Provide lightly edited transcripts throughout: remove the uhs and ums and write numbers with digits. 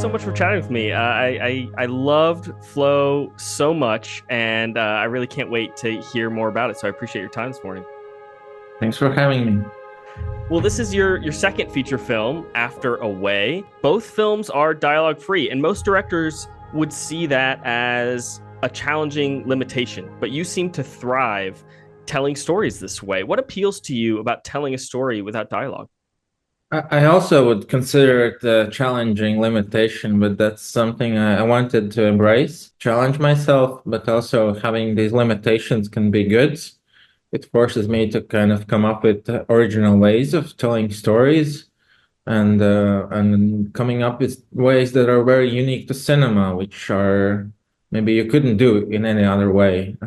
so much for chatting with me. I loved Flow so much, and I really can't wait to hear more about it. So I appreciate your time this morning. Thanks for having me. Well, this is your second feature film after Away. Both films are dialogue free, and most directors would see that as a challenging limitation. But you seem to thrive telling stories this way. What appeals to you about telling a story without dialogue? I also would consider it a challenging limitation, but that's something I wanted to embrace, challenge myself, but also having these limitations can be good. It forces me to kind of come up with original ways of telling stories and coming up with ways that are very unique to cinema, which are maybe you couldn't do in any other way.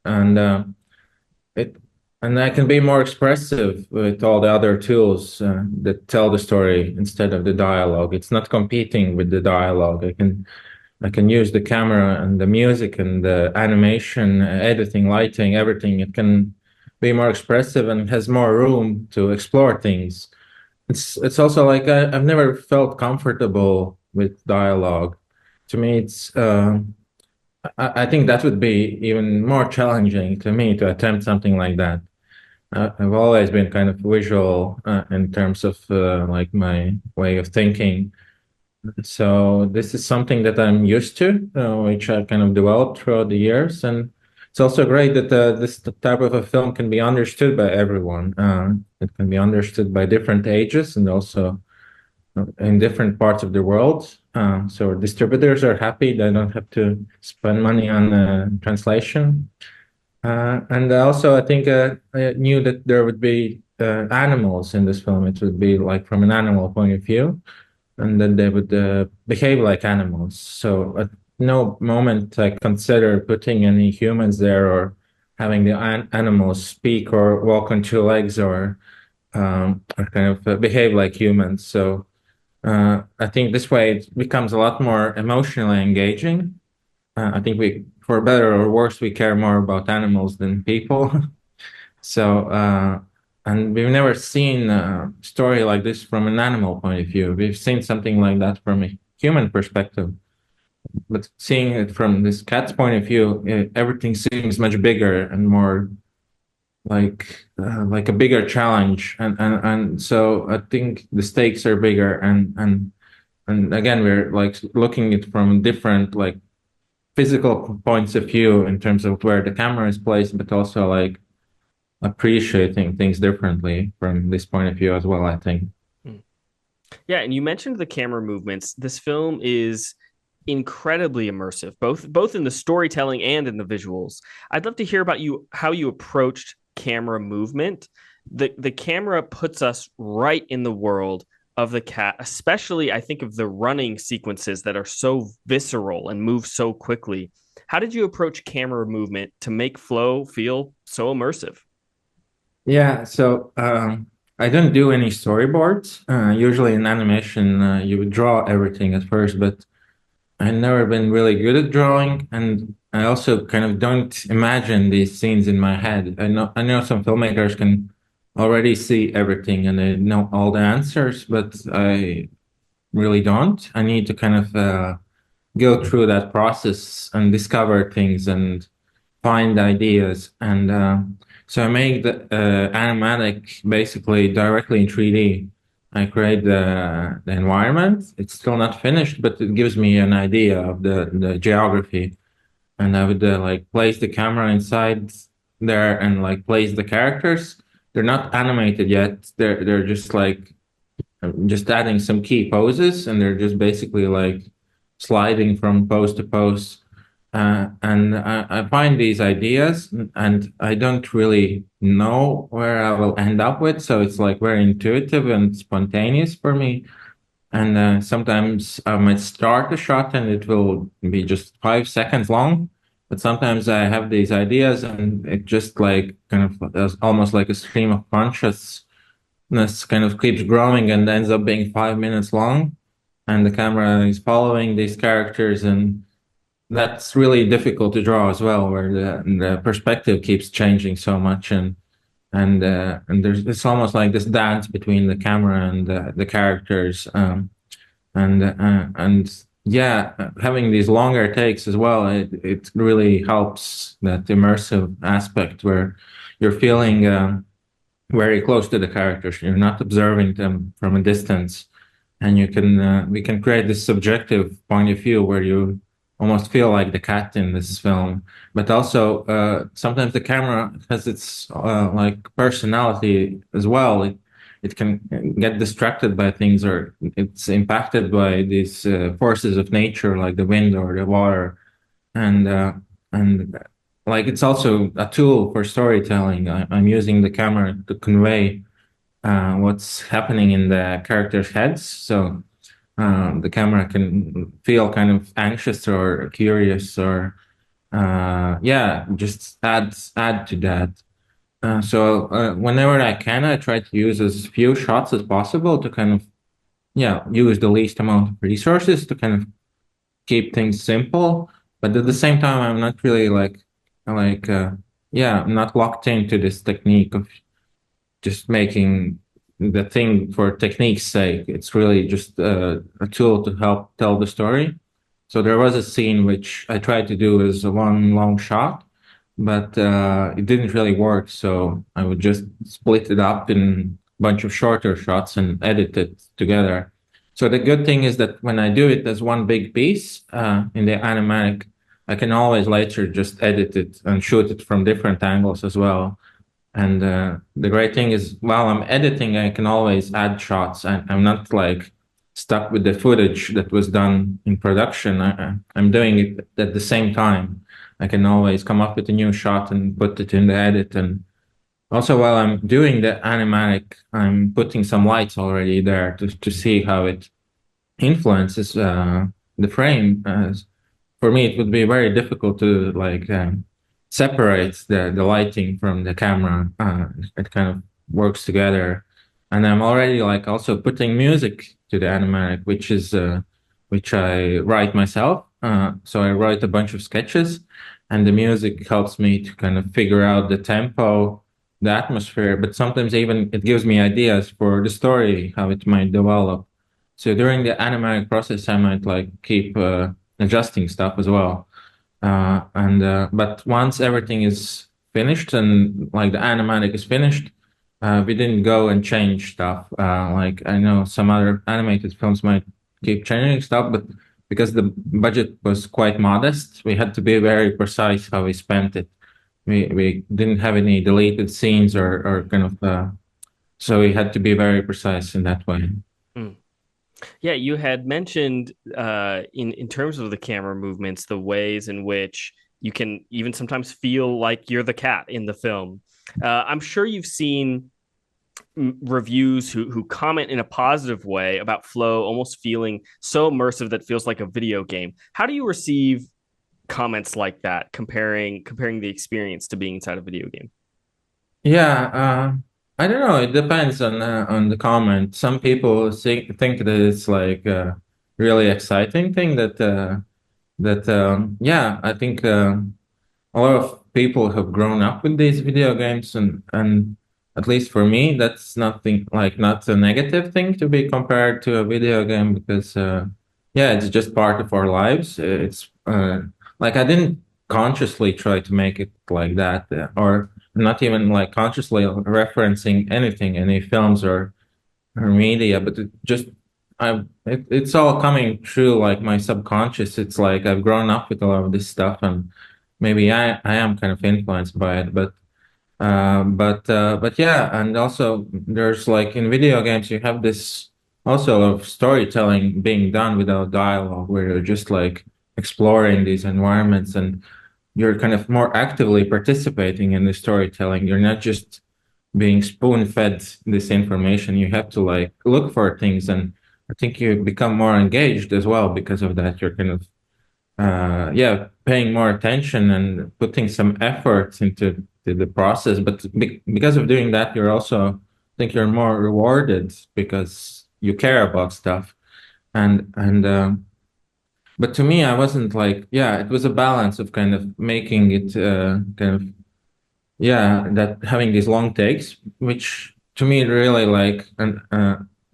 And it and I can be more expressive with all the other tools that tell the story instead of the dialogue. It's not competing with the dialogue. I can use the camera and the music and the animation, editing, lighting, everything. It can be more expressive and has more room to explore things. It's also like I've never felt comfortable with dialogue. To me, I think that would be even more challenging to me to attempt something like that. I've always been kind of visual in terms of like my way of thinking. So this is something that I'm used to, which I kind of developed throughout the years. And it's also great that this type of a film can be understood by everyone. It can be understood by different ages and also in different parts of the world. So distributors are happy; they don't have to spend money on translation. And also, I think I knew that there would be animals in this film. It would be like from an animal point of view, and that they would behave like animals. So at no moment I consider putting any humans there or having the animals speak or walk on two legs or kind of behave like humans. So I think this way it becomes a lot more emotionally engaging. I think for better or worse, we care more about animals than people. So, and we've never seen a story like this from an animal point of view. We've seen something like that from a human perspective, but seeing it from this cat's point of view, everything seems much bigger and more like a bigger challenge. And so I think the stakes are bigger and again, we're like looking at from different like physical points of view in terms of where the camera is placed, but also like appreciating things differently from this point of view as well, I think. Mm. Yeah, and you mentioned the camera movements. This film is incredibly immersive, both in the storytelling and in the visuals. I'd love to hear about you how you approached camera movement. The camera puts us right in the world of the cat, especially I think of the running sequences that are so visceral and move so quickly. How did you approach camera movement to make Flow feel so immersive? Yeah, so I don't do any storyboards. Usually in animation, you would draw everything at first, but I've never been really good at drawing, and I also kind of don't imagine these scenes in my head. I know some filmmakers can already see everything and they know all the answers, but I really don't. I need to kind of go through that process and discover things and find ideas. And so I make the animatic basically directly in 3D. I create the environment. It's still not finished, but it gives me an idea of the geography. And I would like place the camera inside there and like place the characters. They're not animated yet. They're just like just adding some key poses, and they're just basically like sliding from pose to pose. And I find these ideas, and I don't really know where I will end up with. So it's like very intuitive and spontaneous for me. And sometimes I might start a shot and it will be just 5 seconds long. But sometimes I have these ideas and it just like kind of almost like a stream of consciousness kind of keeps growing and ends up being 5 minutes long. And the camera is following these characters, and that's really difficult to draw as well, where the perspective keeps changing so much, and there's it's almost like this dance between the camera and the characters, and yeah, having these longer takes as well, it really helps that immersive aspect where you're feeling very close to the characters. You're not observing them from a distance, and you can we can create this subjective point of view where you almost feel like the cat in this film. But also sometimes the camera has its like personality as well. It can get distracted by things, or it's impacted by these forces of nature like the wind or the water, and and like it's also a tool for storytelling. I'm using the camera to convey what's happening in the characters' heads. So the camera can feel kind of anxious or curious, or yeah, just add to that. So whenever I can, I try to use as few shots as possible to kind of yeah use the least amount of resources to kind of keep things simple. But at the same time, I'm not really like yeah, I'm not locked into this technique of just making the thing for technique's sake. It's really just a tool to help tell the story. So there was a scene which I tried to do as a one long shot, but it didn't really work. So I would just split it up in a bunch of shorter shots and edit it together. So the good thing is that when I do it as one big piece in the animatic, I can always later just edit it and shoot it from different angles as well. And the great thing is, while I'm editing, I can always add shots. I'm not like stuck with the footage that was done in production. I'm doing it at the same time. I can always come up with a new shot and put it in the edit. And also, while I'm doing the animatic, I'm putting some lights already there to see how it influences the frame. For me, it would be very difficult to like separate the lighting from the camera. It kind of works together, and I'm already like also putting music to the animatic, which I write myself. So I write a bunch of sketches, and the music helps me to kind of figure out the tempo, the atmosphere, but sometimes even it gives me ideas for the story, how it might develop. So during the animatic process, I might like keep adjusting stuff as well. And but once everything is finished and like the animatic is finished, we didn't go and change stuff. Like I know some other animated films might keep changing stuff, but because the budget was quite modest, we had to be very precise how we spent it. We didn't have any deleted scenes or kind of so we had to be very precise in that way. Mm. Yeah, you had mentioned in terms of the camera movements, the ways in which you can even sometimes feel like you're the cat in the film. I'm sure you've seen reviews who comment in a positive way about flow almost feeling so immersive that feels like a video game. How do you receive comments like that, comparing the experience to being inside a video game? Yeah, I don't know. It depends on the comment. Some people think that it's like a really exciting thing that yeah, I think a lot of people have grown up with these video games, and at least for me, that's nothing like not a negative thing to be compared to a video game because yeah, it's just part of our lives. It's like I didn't consciously try to make it like that, or not even like consciously referencing anything, any films or media, but it just it's all coming true like my subconscious. It's like I've grown up with a lot of this stuff, and maybe I am kind of influenced by it, but yeah, and also there's like in video games you have this also of storytelling being done without dialogue, where you're just like exploring these environments and you're kind of more actively participating in the storytelling. You're not just being spoon-fed this information. You have to like look for things, and I think you become more engaged as well because of that. You're kind of yeah, paying more attention and putting some effort into the process. But because of doing that, you're also I think you're more rewarded because you care about stuff. And but to me, I wasn't like yeah, it was a balance of kind of making it kind of yeah, that having these long takes, which to me really like and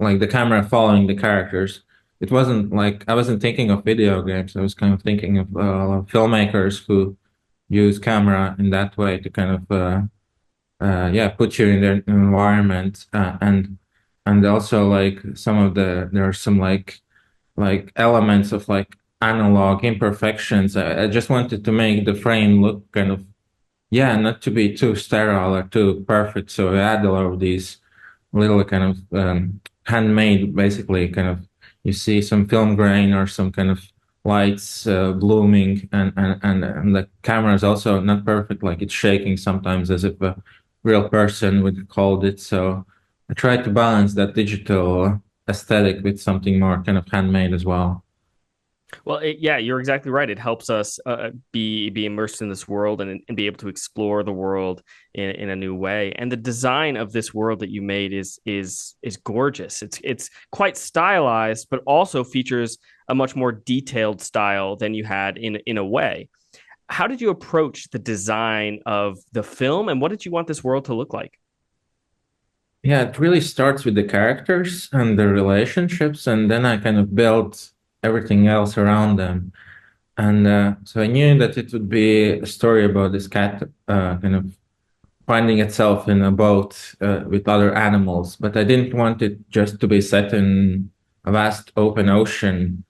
like the camera following the characters. it wasn't like I wasn't thinking of video games. I was kind of thinking of filmmakers who use camera in that way to kind of yeah, put you in their environment, and also like some of there are some like elements of like analog imperfections. I just wanted to make the frame look kind of, yeah, not to be too sterile or too perfect. So I add a lot of these little kind of handmade, basically, kind of you see some film grain or some kind of lights blooming, and the camera is also not perfect, like it's shaking sometimes as if a real person would hold it. So I try to balance that digital aesthetic with something more kind of handmade as well. Well, yeah, you're exactly right. It helps us be immersed in this world and be able to explore the world in a new way. And the design of this world that you made is gorgeous. It's quite stylized, but also features a much more detailed style than you had in a way. How did you approach the design of the film, and what did you want this world to look like? Yeah, it really starts with the characters and the relationships, and then I kind of built everything else around them. And so I knew that it would be a story about this cat kind of finding itself in a boat with other animals, but I didn't want it just to be set in a vast open ocean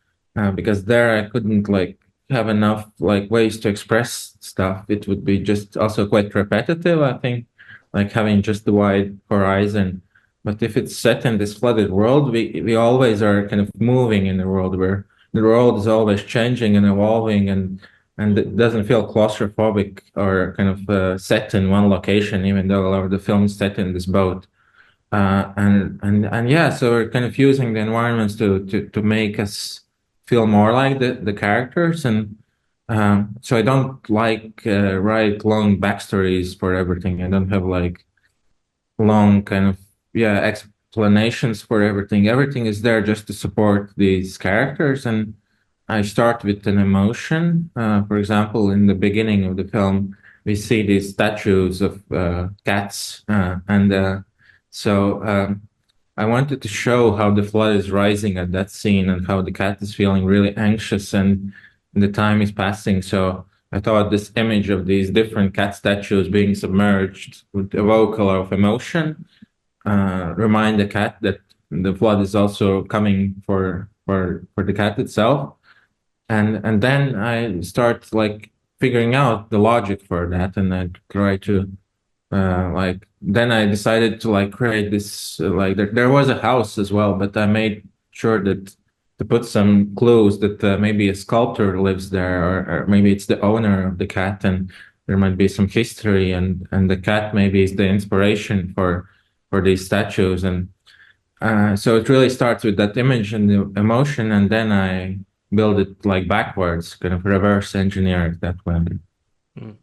because there I couldn't like have enough like ways to express stuff. It would be just also quite repetitive, I think, like having just the wide horizon. But if it's set in this flooded world, we always are kind of moving in the world where the world is always changing and evolving, and it doesn't feel claustrophobic or kind of set in one location, even though a lot of the film's set in this boat. And yeah, so we're kind of using the environments to make us feel more like the characters. And so I don't like write long backstories for everything. I don't have like long kind of, yeah, explanations for everything. Everything is there just to support these characters. And I start with an emotion. For example, in the beginning of the film, we see these statues of cats, and so I wanted to show how the flood is rising at that scene and how the cat is feeling really anxious and the time is passing. So I thought this image of these different cat statues being submerged would evoke a lot of emotion, remind the cat that the flood is also coming for the cat itself. And then I start like figuring out the logic for that, and I try to like then I decided to like create this like there was a house as well, but I made sure that to put some clues that maybe a sculptor lives there, or maybe it's the owner of the cat, and there might be some history, and the cat maybe is the inspiration for these statues. And so it really starts with that image and the emotion, and then I build it like backwards, kind of reverse engineer it that way. Mm.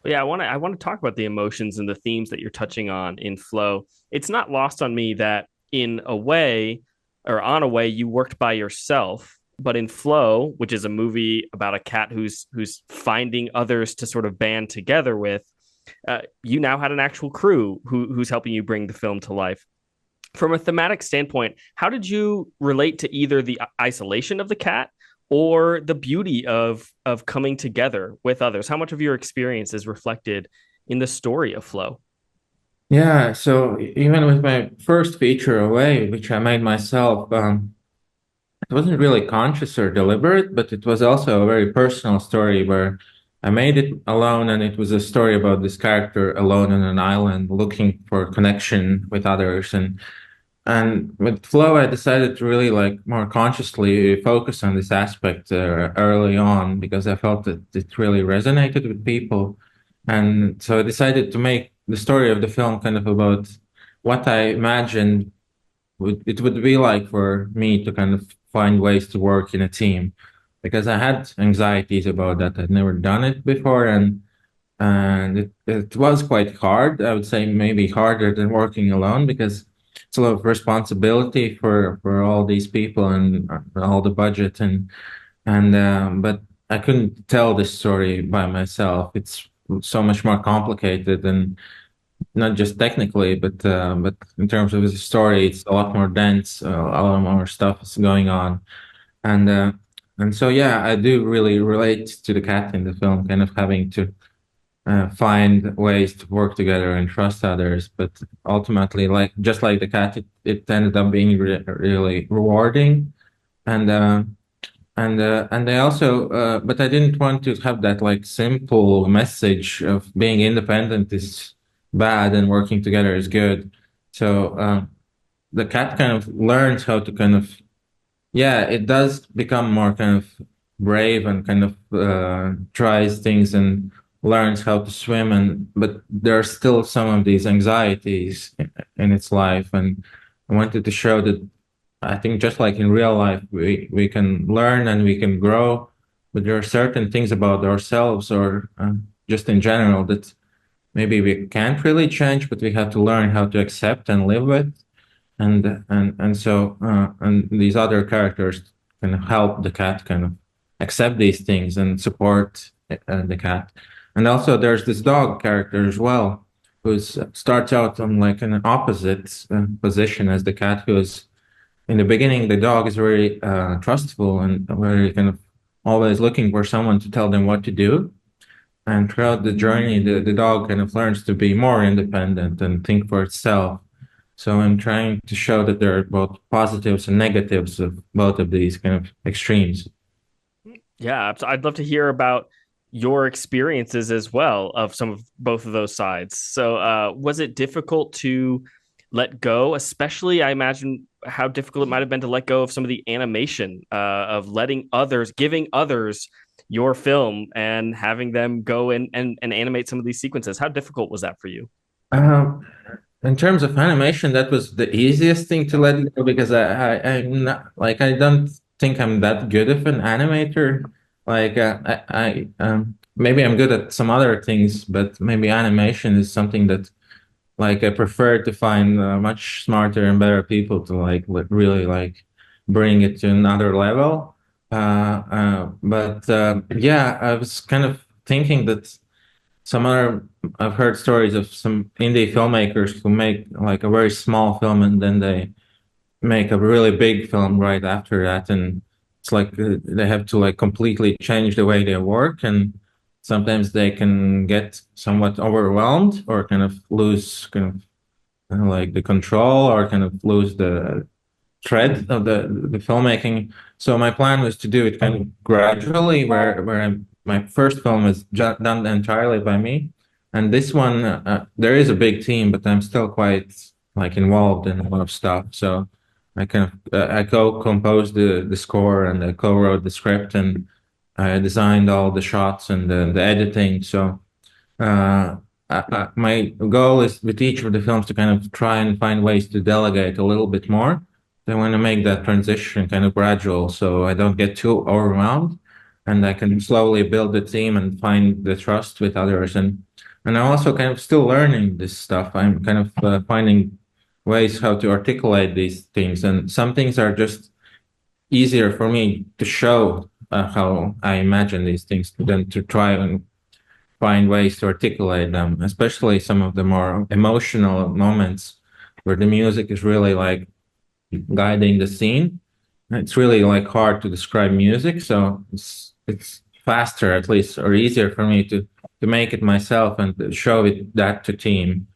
Well, yeah, I want to talk about the emotions and the themes that you're touching on in Flow. It's not lost on me that in a way, or on a way, you worked by yourself, but in Flow, which is a movie about a cat who's finding others to sort of band together with, you now had an actual crew who's helping you bring the film to life. From a thematic standpoint, how did you relate to either the isolation of the cat or the beauty of coming together with others? How much of your experience is reflected in the story of Flow? Yeah, so even with my first feature away, which I made myself, it wasn't really conscious or deliberate, but it was also a very personal story where I made it alone, and it was a story about this character alone on an island looking for connection with others. And with Flow, I decided to really like more consciously focus on this aspect early on because I felt that it really resonated with people. And so I decided to make the story of the film kind of about what I imagined it would be like for me to kind of find ways to work in a team because I had anxieties about that. I'd never done it before, and it was quite hard. I would say maybe harder than working alone because it's a lot of responsibility for all these people and all the budget and but I couldn't tell this story by myself. It's so much more complicated, and not just technically, but in terms of the story, it's a lot more dense. A lot more stuff is going on, and uh, and so yeah, I do really relate to the cat in the film, kind of having to find ways to work together and trust others. But ultimately, like just like the cat, it ended up being really rewarding, and and I also, but I didn't want to have that like simple message of being independent is bad and working together is good. So the cat kind of learns how to kind of, yeah, it does become more kind of brave and kind of tries things and learns how to swim. And but there are still some of these anxieties in its life, and I wanted to show that I think just like in real life, we can learn and we can grow, but there are certain things about ourselves or just in general that maybe we can't really change, but we have to learn how to accept and live with. And these other characters can help the cat kind of accept these things and support the cat. And also, there's this dog character as well, who starts out on like an opposite position as the cat, who's in the beginning, the dog is very trustful and very kind of always looking for someone to tell them what to do. And throughout the journey, the dog kind of learns to be more independent and think for itself. So I'm trying to show that there are both positives and negatives of both of these kind of extremes. Yeah, I'd love to hear about your experiences as well of some of both of those sides. So, was it difficult to let go, especially I imagine how difficult it might have been to let go of some of the animation of letting others, giving others your film and having them go and animate some of these sequences. How difficult was that for you? Um, in terms of animation, that was the easiest thing to let go because I'm not like I don't think I'm that good of an animator. Like maybe I'm good at some other things, but maybe animation is something that like I prefer to find much smarter and better people to like really like bring it to another level. But yeah, I was kind of thinking that some other I've heard stories of some indie filmmakers who make like a very small film and then they make a really big film right after that, and it's like they have to like completely change the way they work, and sometimes they can get somewhat overwhelmed or kind of lose kind of like the control or kind of lose the thread of the filmmaking. So my plan was to do it kind of gradually, my first film was done entirely by me, and this one there is a big team, but I'm still quite like involved in a lot of stuff. So I kind of I co-composed the score and I co-wrote the script and I designed all the shots and the editing. So uh, my goal is with each of the films to kind of try and find ways to delegate a little bit more. I want to make that transition kind of gradual so I don't get too overwhelmed and I can slowly build the team and find the trust with others. And I'm also kind of still learning this stuff. I'm kind of finding ways how to articulate these things. And some things are just easier for me to show how I imagine these things than to try and find ways to articulate them, especially some of the more emotional moments where the music is really like guiding the scene. It's really like hard to describe music, so it's faster at least or easier for me to make it myself and to show it that to team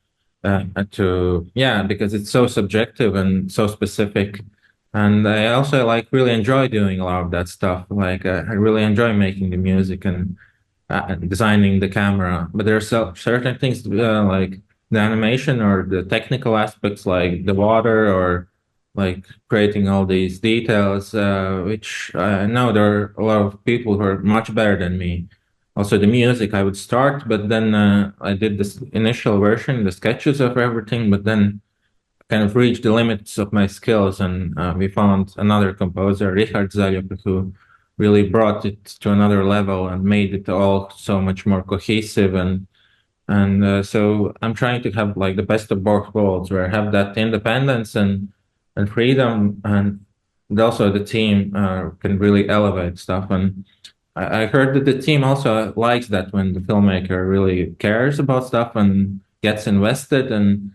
to yeah because it's so subjective and so specific. And I also like really enjoy doing a lot of that stuff. Like I really enjoy making the music and designing the camera. But there are certain things like the animation or the technical aspects, like the water or like creating all these details, which I know there are a lot of people who are much better than me. Also, the music I would start, but then I did this initial version, the sketches of everything, but then kind of reached the limits of my skills, and we found another composer, Gints Zilbalodis, who really brought it to another level and made it all so much more cohesive. And so I'm trying to have like the best of both worlds, where I have that independence and freedom, and also the team can really elevate stuff. And I heard that the team also likes that when the filmmaker really cares about stuff and gets invested, and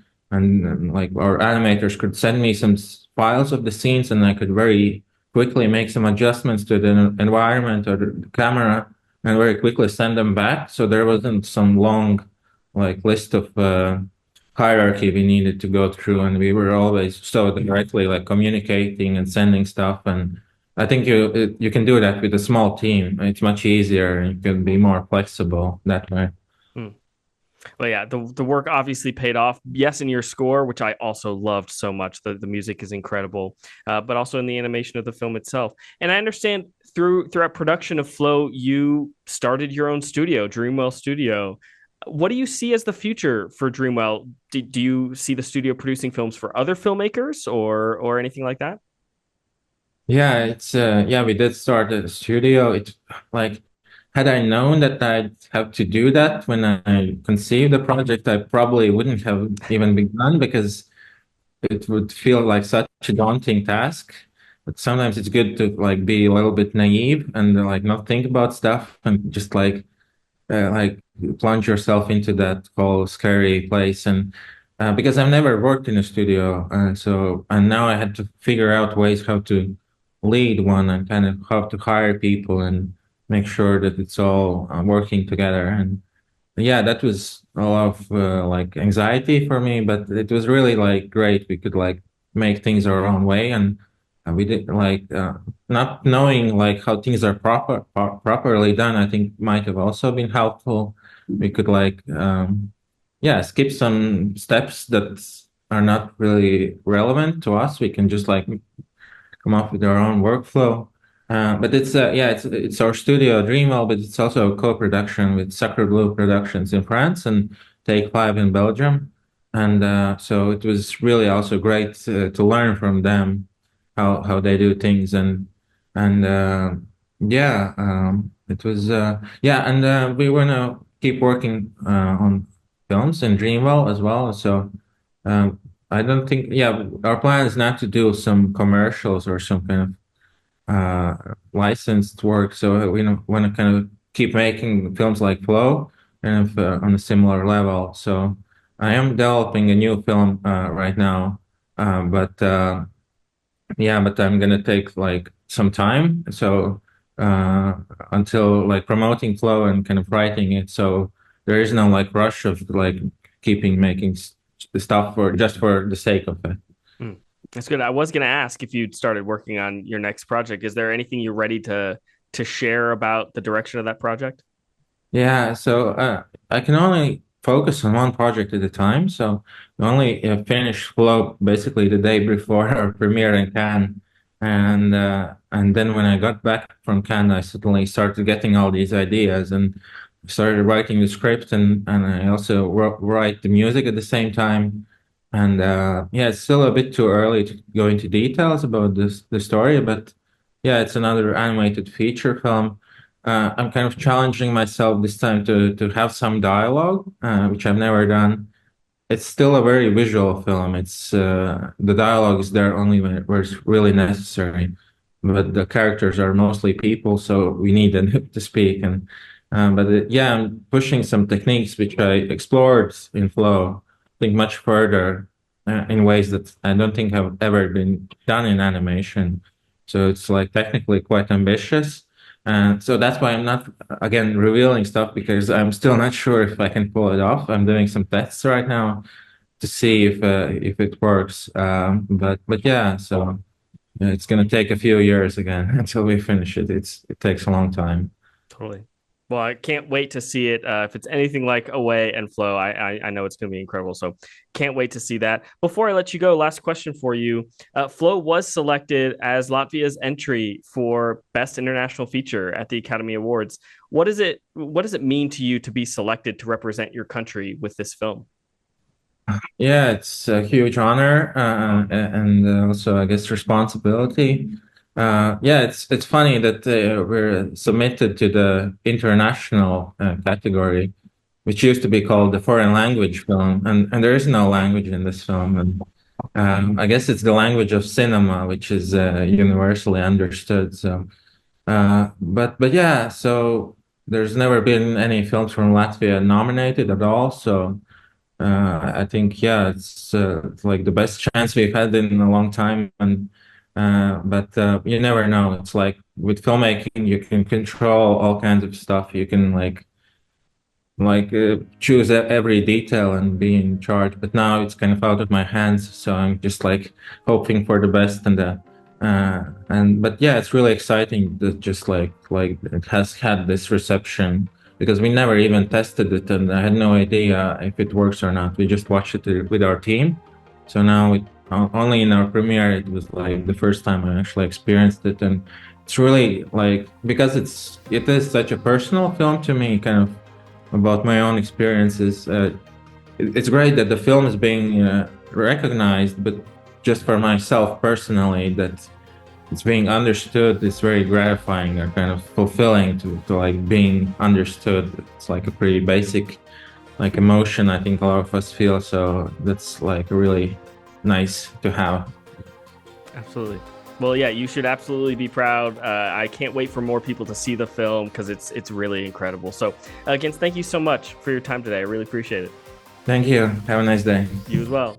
like our animators could send me some files of the scenes, and I could very quickly make some adjustments to the environment or the camera, and very quickly send them back. So there wasn't some long like list of hierarchy we needed to go through, and we were always so directly like communicating and sending stuff. And I think you can do that with a small team. It's much easier. You can be more flexible that way. Hmm. Well, yeah, the work obviously paid off. Yes, in your score, which I also loved so much. The music is incredible, but also in the animation of the film itself. And I understand throughout production of Flow, you started your own studio, Dreamwell Studio. What do you see as the future for Dreamwell? Do you see the studio producing films for other filmmakers or anything like that? Yeah, it's yeah, we did start a studio. It's like had I known that I'd have to do that when I conceived the project, I probably wouldn't have even begun because it would feel like such a daunting task. But sometimes it's good to like be a little bit naive and like not think about stuff and just like plunge yourself into that whole scary place. And because I've never worked in a studio, so and now I had to figure out ways how to lead one and kind of how to hire people and make sure that it's all working together. And yeah, that was a lot of like anxiety for me, but it was really like great. We could like make things our own way, and we did like not knowing like how things are properly done. I think might have also been helpful. We could like yeah, skip some steps that are not really relevant to us. We can just like come up with our own workflow. But it's yeah, it's our studio Dreamwell, but it's also a co-production with Sacre Bleu Productions in France and Take Five in Belgium. And so it was really also great to learn from them how they do things and yeah, it was yeah, and we want to keep working on films in Dreamwell as well. So um, I don't think, yeah, our plan is not to do some commercials or some kind of licensed work. So we want to kind of keep making films like Flow kind of on a similar level. So I am developing a new film right now, but yeah, but I'm gonna take like some time. So uh, until like promoting Flow and kind of writing it. So there is no like rush of like keeping making the stuff for just for the sake of it. Hmm. That's good. I was going to ask if you'd started working on your next project. Is there anything you're ready to share about the direction of that project? Yeah, so I can only focus on one project at a time. So I only finished Flow basically the day before our premiere in Cannes, and then when I got back from Cannes, I suddenly started getting all these ideas and started writing the script, and I also write the music at the same time. And yeah, it's still a bit too early to go into details about the story, but yeah, it's another animated feature film. I'm kind of challenging myself this time to have some dialogue, which I've never done. It's still a very visual film. It's the dialogue is there only where it's really necessary, but the characters are mostly people, so we need them to speak. And but yeah, I'm pushing some techniques which I explored in Flow, I think much further in ways that I don't think have ever been done in animation. So it's like technically quite ambitious. And so that's why I'm not again revealing stuff because I'm still not sure if I can pull it off. I'm doing some tests right now to see if it works. But yeah, so it's gonna take a few years again until we finish it. It takes a long time. Totally. Well, I can't wait to see it. If it's anything like Away and Flow, I know it's going to be incredible. So can't wait to see that. Before I let you go, last question for you. Flow was selected as Latvia's entry for Best International Feature at the Academy Awards. What does it mean to you to be selected to represent your country with this film? Yeah, it's a huge honor and also I guess responsibility. Yeah, it's funny that we're submitted to the international category, which used to be called the foreign language film, and there is no language in this film. And I guess it's the language of cinema, which is universally understood. So, but yeah, so there's never been any films from Latvia nominated at all. So. I think, yeah, it's like the best chance we've had in a long time. And but you never know. It's like with filmmaking, you can control all kinds of stuff. You can choose every detail and be in charge. But now it's kind of out of my hands, so I'm just like hoping for the best. And but yeah, it's really exciting that just like it has had this reception because we never even tested it, and I had no idea if it works or not. We just watched it with our team. So now only in our premiere it was like the first time I actually experienced it, and it's really like because it is such a personal film to me, kind of about my own experiences. It's great that the film is being recognized, but just for myself personally, that it's being understood is very gratifying or kind of fulfilling to like being understood. It's like a pretty basic like emotion I think a lot of us feel. So that's like really nice to have. Absolutely. Well, yeah, you should absolutely be proud. I can't wait for more people to see the film because it's really incredible. So, again, thank you so much for your time today. I really appreciate it. Thank you. Have a nice day. You as well.